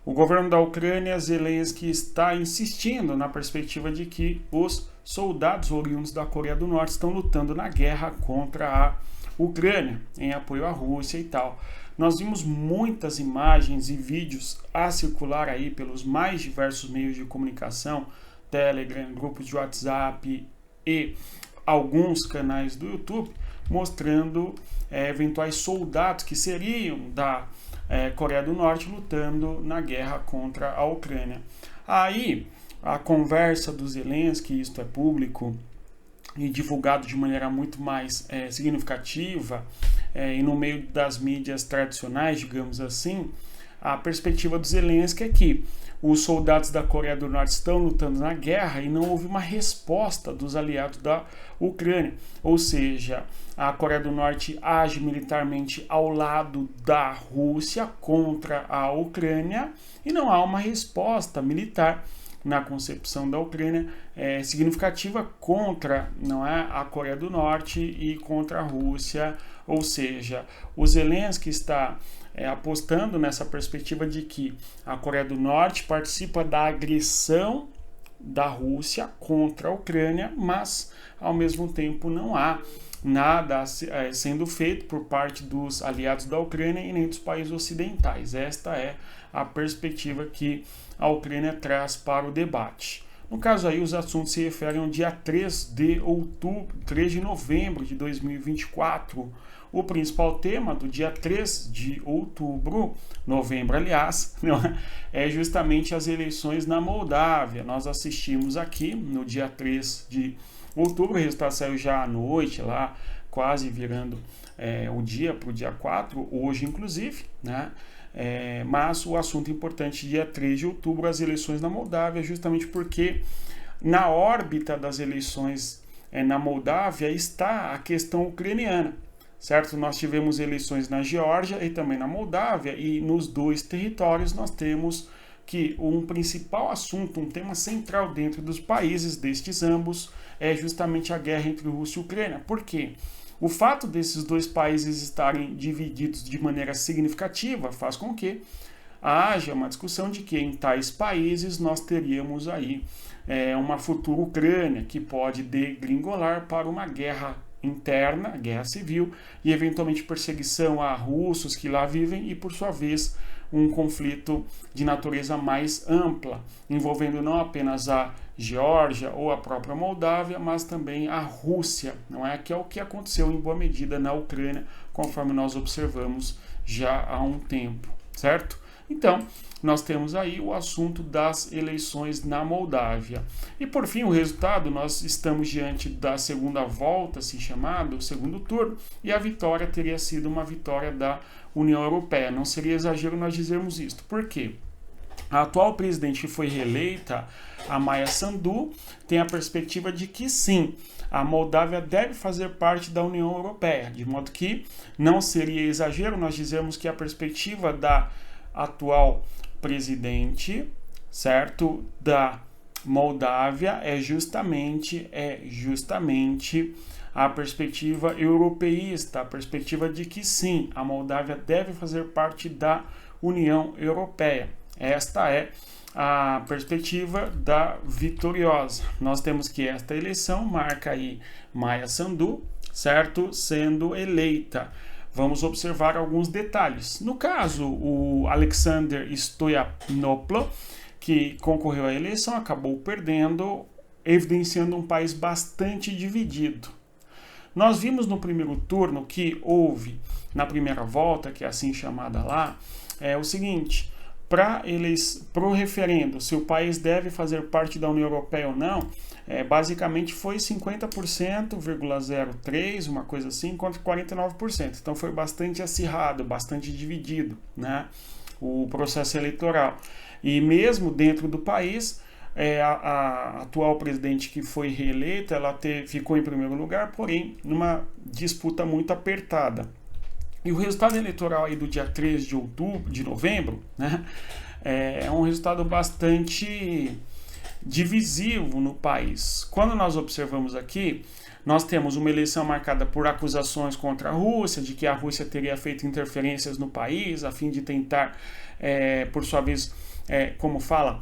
O governo da Ucrânia, Zelensky, está insistindo na perspectiva de que os soldados oriundos da Coreia do Norte estão lutando na guerra contra a Ucrânia, em apoio à Rússia e tal. Nós vimos muitas imagens e vídeos a circular aí pelos mais diversos meios de comunicação, Telegram, grupos de WhatsApp e alguns canais do YouTube, mostrando eventuais soldados que seriam da Coreia do Norte lutando na guerra contra a Ucrânia. Aí, a conversa do Zelensky, isto é público e divulgado de maneira muito mais significativa e no meio das mídias tradicionais, digamos assim, a perspectiva do Zelensky é que os soldados da Coreia do Norte estão lutando na guerra e não houve uma resposta dos aliados da Ucrânia. Ou seja, a Coreia do Norte age militarmente ao lado da Rússia contra a Ucrânia e não há uma resposta militar na concepção da Ucrânia significativa contra, não é, a Coreia do Norte e contra a Rússia. Ou seja, o Zelensky está apostando nessa perspectiva de que a Coreia do Norte participa da agressão da Rússia contra a Ucrânia, mas ao mesmo tempo não há nada sendo feito por parte dos aliados da Ucrânia e nem dos países ocidentais. Esta é a perspectiva que a Ucrânia traz para o debate. No caso aí, os assuntos se referem ao dia 3 de novembro de 2024. O principal tema do dia 3 de novembro, aliás, é justamente as eleições na Moldávia. Nós assistimos aqui no dia 3 de outubro, o resultado saiu já à noite, lá quase virando o dia para o dia 4, hoje inclusive, né? Mas o assunto importante, dia 3 de outubro, as eleições na Moldávia, justamente porque na órbita das eleições na Moldávia está a questão ucraniana, certo? Nós tivemos eleições na Geórgia e também na Moldávia, e nos dois territórios nós temos que um principal assunto, um tema central dentro dos países destes ambos é justamente a guerra entre Rússia e Ucrânia. Por quê? O fato desses dois países estarem divididos de maneira significativa faz com que haja uma discussão de que em tais países nós teríamos aí uma futura Ucrânia que pode degringolar para uma guerra interna, guerra civil, e eventualmente perseguição a russos que lá vivem e, por sua vez, um conflito de natureza mais ampla, envolvendo não apenas a Geórgia ou a própria Moldávia, mas também a Rússia, não é? Que é o que aconteceu em boa medida na Ucrânia, conforme nós observamos já há um tempo, certo? Então, nós temos aí o assunto das eleições na Moldávia. E por fim, o resultado, nós estamos diante da segunda volta, assim chamado, o segundo turno, e a vitória teria sido uma vitória da União Europeia. Não seria exagero nós dizermos isto. Por quê? A atual presidente que foi reeleita, a Maia Sandu, tem a perspectiva de que sim, a Moldávia deve fazer parte da União Europeia, de modo que não seria exagero nós dizermos que a perspectiva da atual presidente, certo, da Moldávia é justamente a perspectiva europeísta, a perspectiva de que sim, a Moldávia deve fazer parte da União Europeia. Esta é a perspectiva da vitoriosa. Nós temos que esta eleição marca aí Maia Sandu, certo, sendo eleita. Vamos observar alguns detalhes. No caso, o Alexander Stoyanopoulos, que concorreu à eleição, acabou perdendo, evidenciando um país bastante dividido. Nós vimos no primeiro turno que houve, na primeira volta, que é assim chamada lá, o seguinte: para o referendo, se o país deve fazer parte da União Europeia ou não, basicamente foi 50,03%, uma coisa assim, contra 49%. Então foi bastante acirrado, bastante dividido, né, o processo eleitoral. E mesmo dentro do país, a atual presidente que foi reeleita, ela ficou em primeiro lugar, porém numa disputa muito apertada. E o resultado eleitoral aí do dia 3 de novembro, né, é um resultado bastante divisivo no país. Quando nós observamos aqui, nós temos uma eleição marcada por acusações contra a Rússia, de que a Rússia teria feito interferências no país, a fim de tentar, por sua vez, como fala,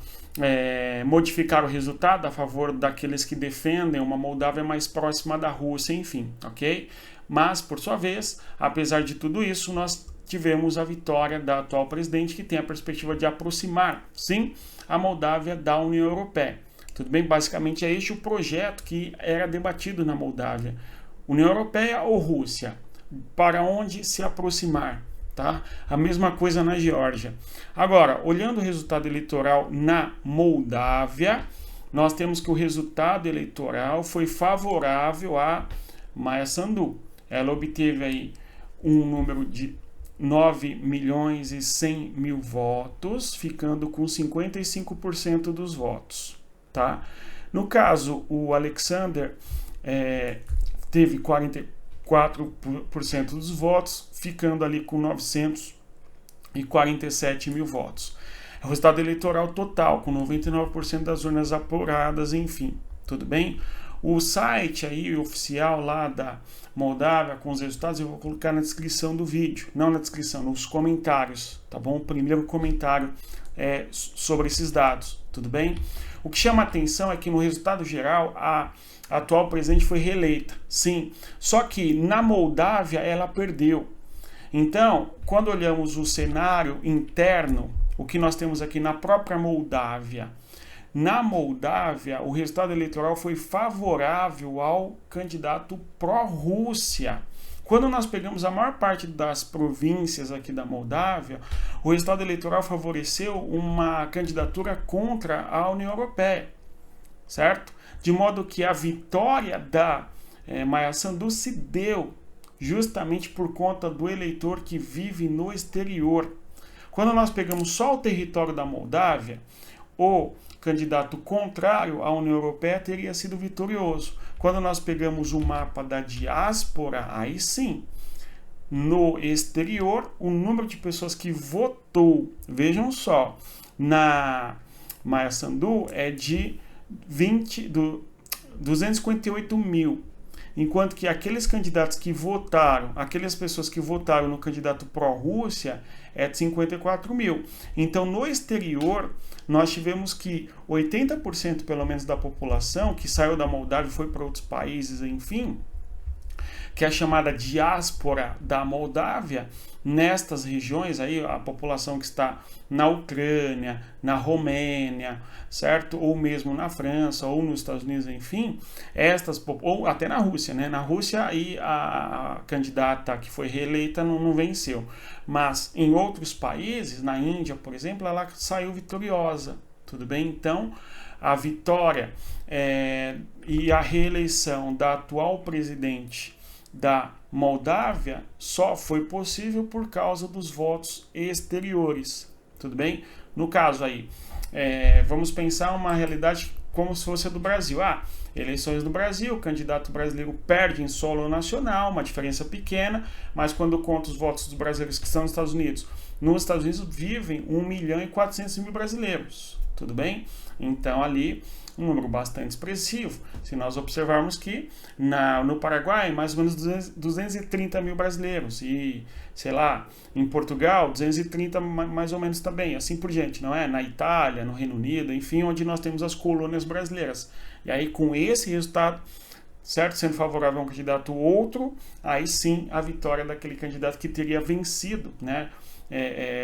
modificar o resultado a favor daqueles que defendem uma Moldávia mais próxima da Rússia, enfim, ok? Mas, por sua vez, apesar de tudo isso, nós tivemos a vitória da atual presidente, que tem a perspectiva de aproximar, sim, a Moldávia da União Europeia. Tudo bem? Basicamente é este o projeto que era debatido na Moldávia. União Europeia ou Rússia? Para onde se aproximar? Tá? A mesma coisa na Geórgia. Agora, olhando o resultado eleitoral na Moldávia, nós temos que o resultado eleitoral foi favorável a Maia Sandu. Ela obteve aí um número de 9.100.000 votos, ficando com 55% dos votos. Tá? No caso, o Alexander teve 44% dos votos, ficando ali com 947.000 votos. O resultado eleitoral total, com 99% das urnas apuradas, enfim, tudo bem? O site aí oficial lá da Moldávia com os resultados eu vou colocar na descrição do vídeo, não na descrição, nos comentários, tá bom? O primeiro comentário sobre esses dados, tudo bem? O que chama a atenção é que no resultado geral a atual presidente foi reeleita, sim, só que na Moldávia ela perdeu. Então, quando olhamos o cenário interno, o que nós temos aqui na própria Moldávia, na Moldávia, o resultado eleitoral foi favorável ao candidato pró-Rússia. Quando nós pegamos a maior parte das províncias aqui da Moldávia, o resultado eleitoral favoreceu uma candidatura contra a União Europeia, certo? De modo que a vitória da Maia Sandu se deu justamente por conta do eleitor que vive no exterior. Quando nós pegamos só o território da Moldávia, o candidato contrário à União Europeia teria sido vitorioso. Quando nós pegamos o mapa da diáspora, aí sim, no exterior, o número de pessoas que votou, vejam só, na Maia Sandu é de 258 mil. Enquanto que aqueles candidatos que votaram, aquelas pessoas que votaram no candidato pró-Rússia é de 54 mil. Então, no exterior, nós tivemos que 80% pelo menos da população que saiu da Moldávia e foi para outros países, enfim, que é a chamada diáspora da Moldávia, nestas regiões aí, a população que está na Ucrânia, na Romênia, certo? Ou mesmo na França, ou nos Estados Unidos, enfim, ou até na Rússia, né? Na Rússia aí a candidata que foi reeleita não venceu, mas em outros países, na Índia, por exemplo, ela saiu vitoriosa, tudo bem? Então, a vitória e a reeleição da atual presidente da Moldávia só foi possível por causa dos votos exteriores, tudo bem? No caso aí, vamos pensar uma realidade como se fosse a do Brasil. Eleições no Brasil, o candidato brasileiro perde em solo nacional, uma diferença pequena, mas quando conta os votos dos brasileiros que estão nos Estados Unidos vivem 1.400.000 brasileiros, tudo bem? Então ali um número bastante expressivo. Se nós observarmos que no Paraguai, mais ou menos 230 mil brasileiros, e, sei lá, em Portugal, 230 mais ou menos também, assim por diante, não é? Na Itália, no Reino Unido, enfim, onde nós temos as colônias brasileiras. E aí, com esse resultado, certo, sendo favorável a um candidato ou outro, aí sim a vitória daquele candidato que teria vencido, né?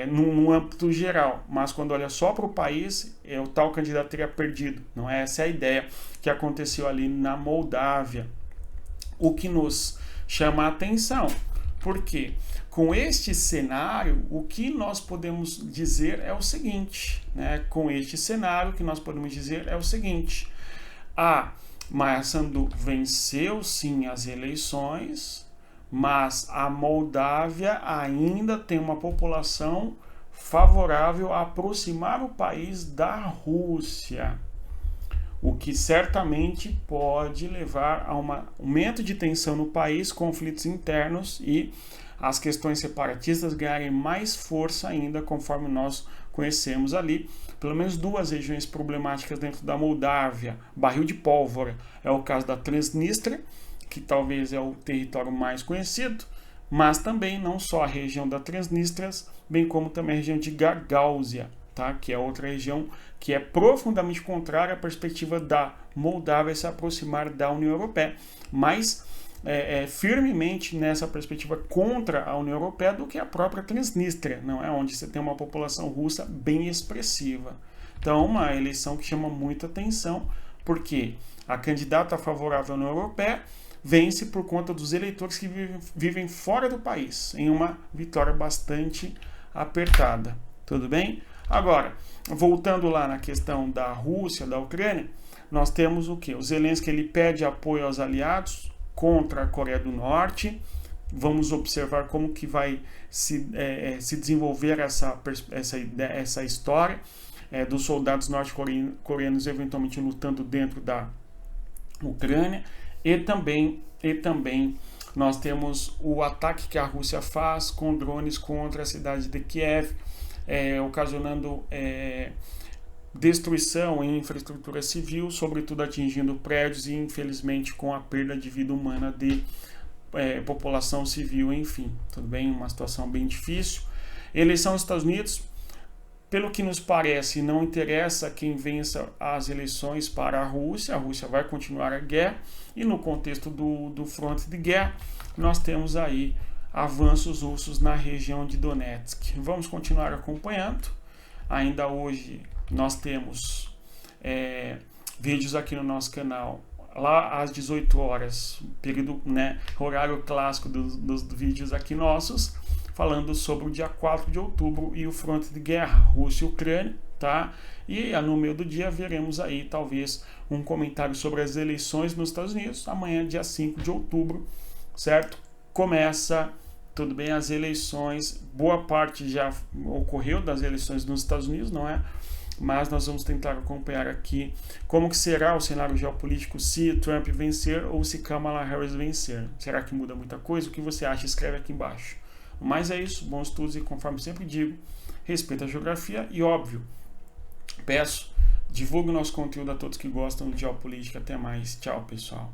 No âmbito geral, mas quando olha só para o país, o tal candidato teria perdido. Não é essa a ideia que aconteceu ali na Moldávia. O que nos chama a atenção, porque com este cenário, o que nós podemos dizer é o seguinte, né? Com este cenário, o que nós podemos dizer é o seguinte: a Maia Sandu venceu sim as eleições, mas a Moldávia ainda tem uma população favorável a aproximar o país da Rússia, o que certamente pode levar a um aumento de tensão no país, conflitos internos e as questões separatistas ganharem mais força ainda, conforme nós conhecemos ali. Pelo menos duas regiões problemáticas dentro da Moldávia, barril de pólvora, é o caso da Transnistria, que talvez é o território mais conhecido, mas também não só a região da Transnistria, bem como também a região de Gagáusia, tá? Que é outra região que é profundamente contrária à perspectiva da Moldávia se aproximar da União Europeia, mas firmemente nessa perspectiva contra a União Europeia do que a própria Transnistria, não é? Onde você tem uma população russa bem expressiva. Então, uma eleição que chama muita atenção, porque a candidata favorável à União Europeia vence por conta dos eleitores que vivem fora do país, em uma vitória bastante apertada. Tudo bem? Agora, voltando lá na questão da Rússia, da Ucrânia, nós temos o quê? O Zelensky ele pede apoio aos aliados contra a Coreia do Norte. Vamos observar como que vai se desenvolver essa história dos soldados norte-coreanos eventualmente lutando dentro da Ucrânia. E também nós temos o ataque que a Rússia faz com drones contra a cidade de Kiev, ocasionando destruição em infraestrutura civil, sobretudo atingindo prédios e, infelizmente, com a perda de vida humana de população civil, enfim. Tudo bem? Uma situação bem difícil. Eleição nos Estados Unidos, pelo que nos parece, não interessa quem vença as eleições para a Rússia vai continuar a guerra, e no contexto do fronte de guerra, nós temos aí avanços russos na região de Donetsk. Vamos continuar acompanhando. Ainda hoje nós temos vídeos aqui no nosso canal, lá às 18 horas, período, horário clássico dos vídeos aqui nossos, falando sobre o dia 4 de outubro e o fronte de guerra, Rússia e Ucrânia, tá? E no meio do dia veremos aí talvez um comentário sobre as eleições nos Estados Unidos, amanhã dia 5 de outubro, certo? Começa, tudo bem, as eleições, boa parte já ocorreu das eleições nos Estados Unidos, não é? Mas nós vamos tentar acompanhar aqui como que será o cenário geopolítico se Trump vencer ou se Kamala Harris vencer. Será que muda muita coisa? O que você acha? Escreve aqui embaixo. Mas é isso, bons estudos e, conforme sempre digo, respeita a geografia e, óbvio, peço, divulgue o nosso conteúdo a todos que gostam de geopolítica. Até mais. Tchau, pessoal.